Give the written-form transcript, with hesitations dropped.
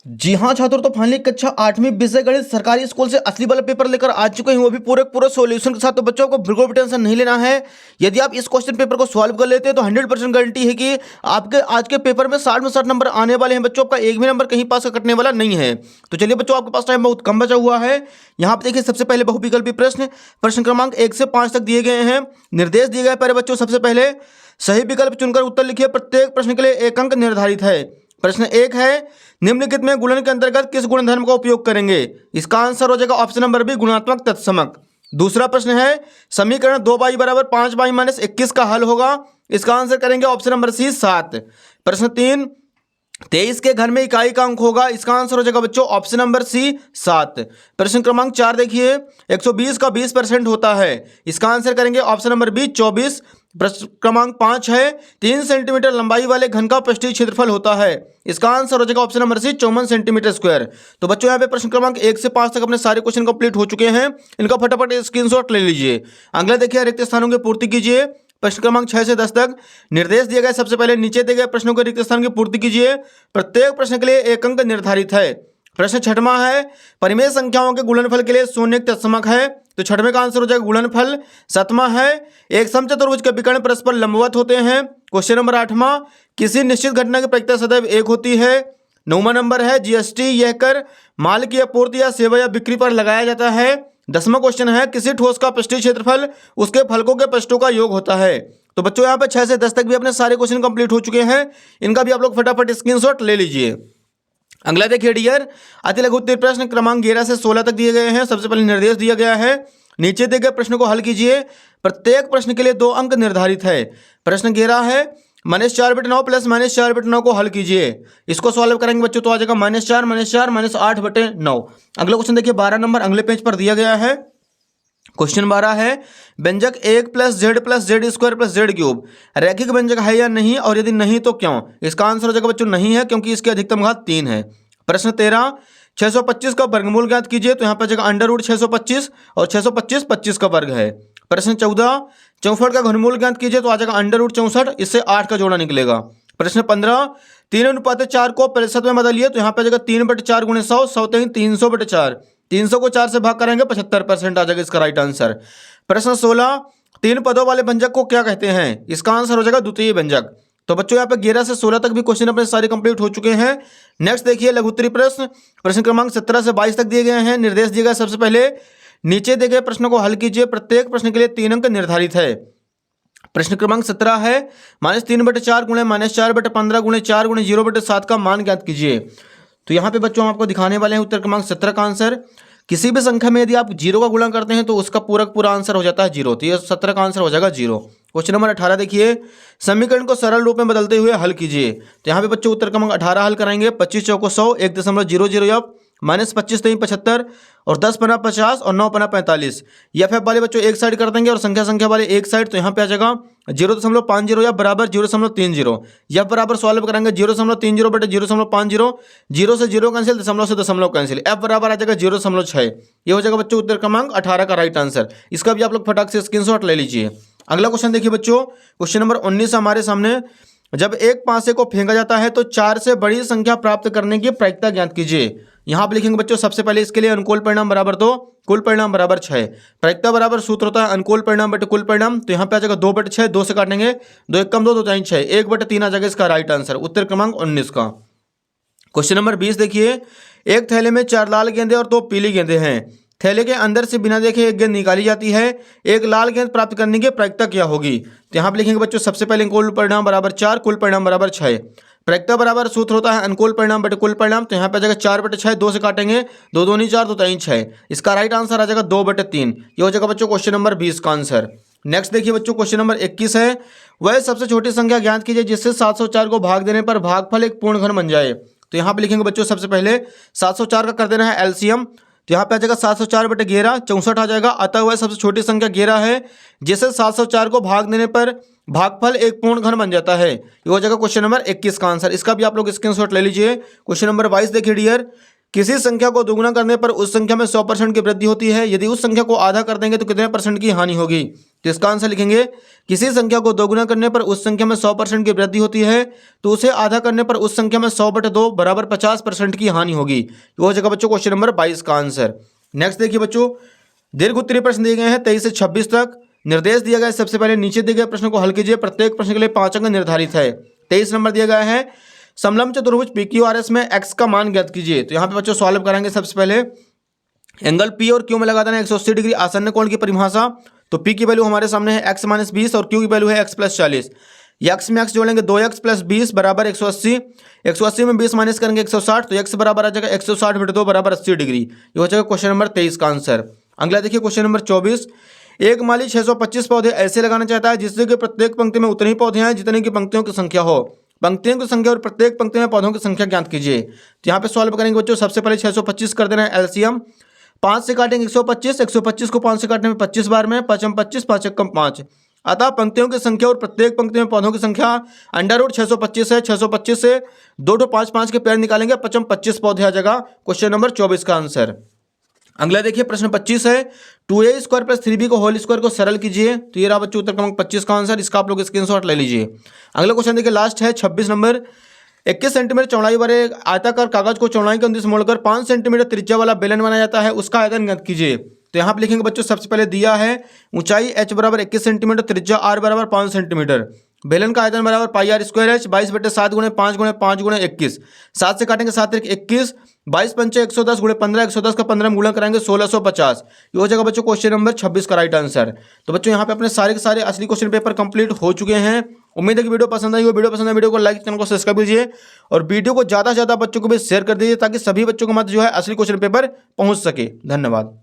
जी हाँ छात्रों, तो फाइनली कक्षा 8वीं विषय गणित सरकारी स्कूल से असली वाला पेपर लेकर आ चुके हैं, वो भी पूरे सॉल्यूशन के साथ। तो बच्चों को बिल्कुल भी टेंशन नहीं लेना है। यदि आप इस क्वेश्चन पेपर को सॉल्व कर लेते हैं तो 100% गारंटी है कि आपके आज के पेपर में 60 में 60 नंबर आने वाले हैं बच्चों। आपका एक भी नंबर कहीं पास का कटने वाला नहीं है। तो चलिए बच्चों, आपके पास टाइम बहुत कम बचा हुआ है। यहाँ पे देखिए, सबसे पहले बहुविकल्पी प्रश्न, प्रश्न क्रमांक 1 से 5 तक दिए गए हैं। निर्देश दिए गए पहले बच्चों, सबसे पहले सही विकल्प चुनकर उत्तर लिखिए। प्रत्येक प्रश्न के लिए 1 अंक निर्धारित है। प्रश्न 1 है, निम्नलिखित में गुणन के अंतर्गत किस गुणधर्म का उपयोग करेंगे? इसका आंसर हो जाएगा ऑप्शन नंबर बी, गुणात्मक तत्समक। दूसरा प्रश्न है, समीकरण 2y बराबर 5y माइनस 21 का हल होगा। इसका आंसर करेंगे ऑप्शन नंबर सी, 7। प्रश्न 3, 23 के घर में इकाई का अंक होगा। इसका आंसर हो जाएगा बच्चों ऑप्शन नंबर सी, 7। प्रश्न क्रमांक 4 देखिए, 120 का 20% होता है। इसका आंसर करेंगे ऑप्शन नंबर बी, 24। प्रश्न क्रमांक 5 है, 3 सेंटीमीटर लंबाई वाले घन का पृष्ठीय क्षेत्रफल होता है। इसका आंसर हो जाएगा option number C, 54 centimetre square. तो बच्चों, यहाँ पे प्रश्न क्रमांक 1 से 5 तक अपने सारे क्वेश्चन कंप्लीट हो चुके हैं। इनका फटाफट स्क्रीनशॉट ले लीजिए। अगला देखिए, रिक्त स्थानों की पूर्ति कीजिए। प्रश्न क्रमांक 6 से 10 तक निर्देश दिए गए, सबसे पहले नीचे दिए गए प्रश्नों के रिक्त स्थान की पूर्ति कीजिए। प्रत्येक प्रश्न के लिए 1 अंक निर्धारित है। प्रश्न 6वां है, परिमेय संख्याओं के गुणनफल के लिए शून्य एक तत्समक है। तो 6वें का आंसर हो जाएगा गुणनफल। 7वां है, एक समचतुर्भुज के विकर्ण परस्पर लंबवत होते हैं। क्वेश्चन नंबर 8वां, किसी निश्चित घटना की प्रायिकता सदैव 1 होती है। 9वां नंबर है, जीएसटी यह कर माल की आपूर्ति या सेवा या बिक्री पर लगाया जाता है। 10वां क्वेश्चन है, किसी ठोस का पृष्ठीय क्षेत्रफल उसके फलकों के पृष्ठों का योग होता है। तो बच्चों, यहाँ पे 6 से 10 तक भी अपने सारे क्वेश्चन कंप्लीट हो चुके हैं। इनका भी आप लोग फटाफट स्क्रीनशॉट ले लीजिए। अगला देखिए डियर, अति लघु उत्तर प्रश्न क्रमांक 11 से 16 तक दिए गए हैं। सबसे पहले निर्देश दिया गया है, नीचे दिए गए प्रश्न को हल कीजिए। प्रत्येक प्रश्न के लिए 2 अंक निर्धारित है। प्रश्न 11 है, -4/9 प्लस -4/9 को हल कीजिए। इसको सॉल्व करेंगे बच्चों तो आ जाएगा -4 -4 -8/9। अगला क्वेश्चन देखिए 12 नंबर अगले पेज पर दिया गया है। क्वेश्चन 12 है, व्यंजक 1 + z + z² + z³ रैखिक व्यंजक है या नहीं, और यदि नहीं तो क्यों? इसका आंसर हो जाएगा बच्चों नहीं है, क्योंकि इसकी अधिकतम घात 3 है। प्रश्न 13, 625 का वर्गमूल ज्ञात कीजिए। तो यहाँ पर जगह √625 और 625 25 का वर्ग है। प्रश्न 14, 64 का घनमूल ज्ञात कीजिए। तो आ जाएगा √64, इससे 8 का जोड़ा निकलेगा। प्रश्न 15, 3:4 को प्रतिशत में बदलिए। तो यहाँ पे जगह 3/4 × 100, 100 300/4। 300 को 4 से भाग करेंगे 75% आ जाएगा इसका राइट आंसर। प्रश्न 16, 3 पदों वाले व्यंजक को क्या कहते हैं? इसका आंसर हो जाएगा द्वितीय व्यंजक। तो बच्चों, यहाँ पे 11 से 16 तक भी क्वेश्चन अपने सारे कंप्लीट हो चुके हैं। नेक्स्ट देखिए लघु उत्तरीय प्रश्न, प्रश्न क्रमांक 17 से 22 तक दिए गए हैं। निर्देश दिए गए, सबसे पहले नीचे दिए गए प्रश्नों को हल कीजिए। प्रत्येक प्रश्न के लिए 3 अंक निर्धारित है। प्रश्न क्रमांक 17 है, -3/4 × -4/15 × 4 × 0/7 का मान ज्ञात कीजिए। तो यहाँ पे बच्चों हम आपको दिखाने वाले हैं उत्तर क्रमांक 17 का आंसर। किसी भी संख्या में यदि आप 0 का गुणा करते हैं तो उसका पूरा आंसर हो जाता है 0। तो ये 17 का आंसर हो जाएगा 0। क्वेश्चन नंबर 18 देखिए, समीकरण को सरल रूप में बदलते हुए हल कीजिए। तो यहाँ पे बच्चों उत्तर क्रमांक 18 हल कराएंगे। 25 चौको 100, 1.00 -25 3 75 और 10 पना 50 और 9 पना 45। या फिर वाले बच्चों एक साइड कर देंगे और संख्या वाले एक साइड। तो यहाँ पे आ जाएगा 0.50 या बराबर 0.30। या बराबर सॉल्व करेंगे 0.30 बटे 0.50। 0 से 0 कैंसिल, दशमलव से दशमलव कैंसिल। एफ बराबर आ जाएगा 0.6। ये हो जाएगा बच्चों उत्तर क्रमांक 18 का राइट आंसर। इसका भी आप लोग फटाक से स्क्रीनशॉट ले लीजिए। अगला क्वेश्चन देखिए बच्चों, क्वेश्चन नंबर 19 हमारे सामने। जब एक पासे को फेंका जाता है तो 4 से बड़ी संख्या प्राप्त करने की प्रायिकता ज्ञात कीजिए। यहाँ पे लिखेंगे बच्चों, सबसे पहले इसके लिए अनुकूल परिणाम बराबर 2, कुल परिणाम बराबर 6। प्रायिकता बराबर सूत्र होता है अनुकूल परिणाम बटे कुल परिणाम। तो यहाँ पे आ जाएगा 2/6, 2 से काटेंगे 2 × 1 = 2, 2 × 6, 1/3 आ जाएगा इसका राइट आंसर, उत्तर क्रमांक 19 का। क्वेश्चन नंबर 20 देखिए, एक थैले में 4 लाल गेंदे और 2 पीली गेंदे हैं। थैले के अंदर से बिना देखे एक गेंद निकाली जाती है। एक लाल गेंद प्राप्त करने की प्रायिकता क्या होगी? तो यहाँ पे लिखेंगे बच्चों, सबसे पहले अनुकूल परिणाम बराबर 4, कुल परिणाम बराबर 6। प्रायिकता बराबर सूत्र होता है अनुकूल परिणाम बटे कुल परिणाम। तो यहाँ पे आ जाएगा 4/6, 2 से काटेंगे 2 दूनी 4, 2 3 6। इसका राइट आंसर आ जाएगा 2/3। ये हो जाएगा बच्चों क्वेश्चन नंबर 20 का आंसर। नेक्स्ट देखिए बच्चों, क्वेश्चन नंबर 21 है, वह सबसे छोटी संख्या ज्ञात कीजिए जिससे 704 को भाग देने पर भागफल एक पूर्ण घन बन जाए। तो यहाँ पे लिखेंगे बच्चों, सबसे पहले 704 का कर देना है एलसीएम। तो यहाँ पे आ जाएगा 704/11, 64 आ जाएगा। अतः वह सबसे छोटी संख्या 11 है जिसे 704 को भाग देने पर भागफल एक पूर्ण घन बन जाता है। ये हो जाएगा क्वेश्चन नंबर 21 का आंसर। इसका भी आप लोग स्क्रीनशॉट ले लीजिए। क्वेश्चन नंबर 22 देखिए डियर, किसी संख्या को दोगुना करने पर उस संख्या में 100% की वृद्धि होती है। यदि उस संख्या को आधा कर देंगे तो कितने % की हानि होगी? तो इसका आंसर लिखेंगे, किसी संख्या को दोगुना करने पर उस संख्या में 100% की वृद्धि होती है तो उसे आधा करने पर उस संख्या में 100/2 बराबर 50% की हानि होगी। ये हो जाएगा बच्चों क्वेश्चन नंबर 22 का आंसर। नेक्स्ट देखिए बच्चों, दीर्घ उत्तरीय प्रश्न दिए गए हैं 23 से 26 तक। निर्देश दिया गया है, सबसे पहले नीचे दिए गए प्रश्न को हल कीजिए। प्रत्येक प्रश्न के लिए 5 अंक निर्धारित है। 23 नंबर दिया गया है, समलंब चतुर्भुज PQRS में x का मान ज्ञात कीजिए। तो यहाँ पे बच्चों सॉल्व करेंगे। सबसे पहले एंगल P और Q में लगा देना 180 डिग्री आसन्न कोण की परिभाषा। तो P की वैल्यू हमारे सामने है x - 20 और Q की वैल्यू है x + 40। x में x जोड़ेंगे 2x + 20 बराबर 180। 180 में 20 माइनस करेंगे 160, तो x बराबर आ जाएगा 160/2 बराबर 80 डिग्री। ये हो जाएगा क्वेश्चन नंबर 23 का आंसर। अगला देखिए क्वेश्चन नंबर 24, एक माली 625 पौधे ऐसे लगाना चाहता है जिससे कि प्रत्येक पंक्ति में उतने ही पौधे हैं जितने की पंक्तियों की संख्या हो। पंक्तियों की संख्या और प्रत्येक पंक्ति में पौधों की संख्या ज्ञात कीजिए। तो यहाँ पे सॉल्व करेंगे बच्चों। सबसे पहले 625 कर देना है एलसीएम। 5 से काटेंगे 125, 125 को 5 से काटने में 25 बार में, 5 × 25, 5 × 5। अतः पंक्तियों की संख्या और प्रत्येक पंक्ति में पौधों की संख्या √625 है। 625 से 2 तो 5 के पेड़ निकालेंगे, 5 × 25 पौधे आ जाएगा क्वेश्चन नंबर 24 का आंसर। अगला देखिए प्रश्न 25 है, 2a² + 3b को होल स्क्वायर को सरल कीजिए। तो ये रहा बच्चों उत्तर क्रमांक 25 का आंसर। इसका आप लोग स्क्रीनशॉट ले लीजिए। अगला क्वेश्चन देखिए, लास्ट है 26 नंबर, 21 सेंटीमीटर चौड़ाई वाले आयताकार कागज को चौड़ाई के 29 मोड़कर 5 सेंटीमीटर त्रिज्या वाला बेलन बनाया जाता है, उसका आयतन ज्ञात कीजिए। तो यहाँ पे लिखेंगे बच्चों, सबसे पहले दिया है ऊंचाई h बराबर 21 सेंटीमीटर, त्रिज्या r बराबर 5 सेंटीमीटर, बेलन का आयतन बराबर πr²h, 22/7 × 5 × 5 × 21। 7 से काटेंगे 7 × 21, 22 × 5 = 110 × 15, 110 का 15 में गुणा कराएंगे 1650। ये हो जाएगा बच्चों क्वेश्चन नंबर 26 का राइट आंसर। तो बच्चों यहाँ पे अपने सारे के सारे असली क्वेश्चन पेपर कंप्लीट हो चुके हैं। उम्मीद है कि वीडियो पसंद आई हो। वीडियो पसंद है वीडियो को लाइक, चैनल को सब्सक्राइब कीजिए और वीडियो को ज़्यादा से ज़्यादा बच्चों को भी शेयर कर दीजिए ताकि सभी बच्चों के मध्य जो है असली क्वेश्चन पेपर पहुँच सके। धन्यवाद।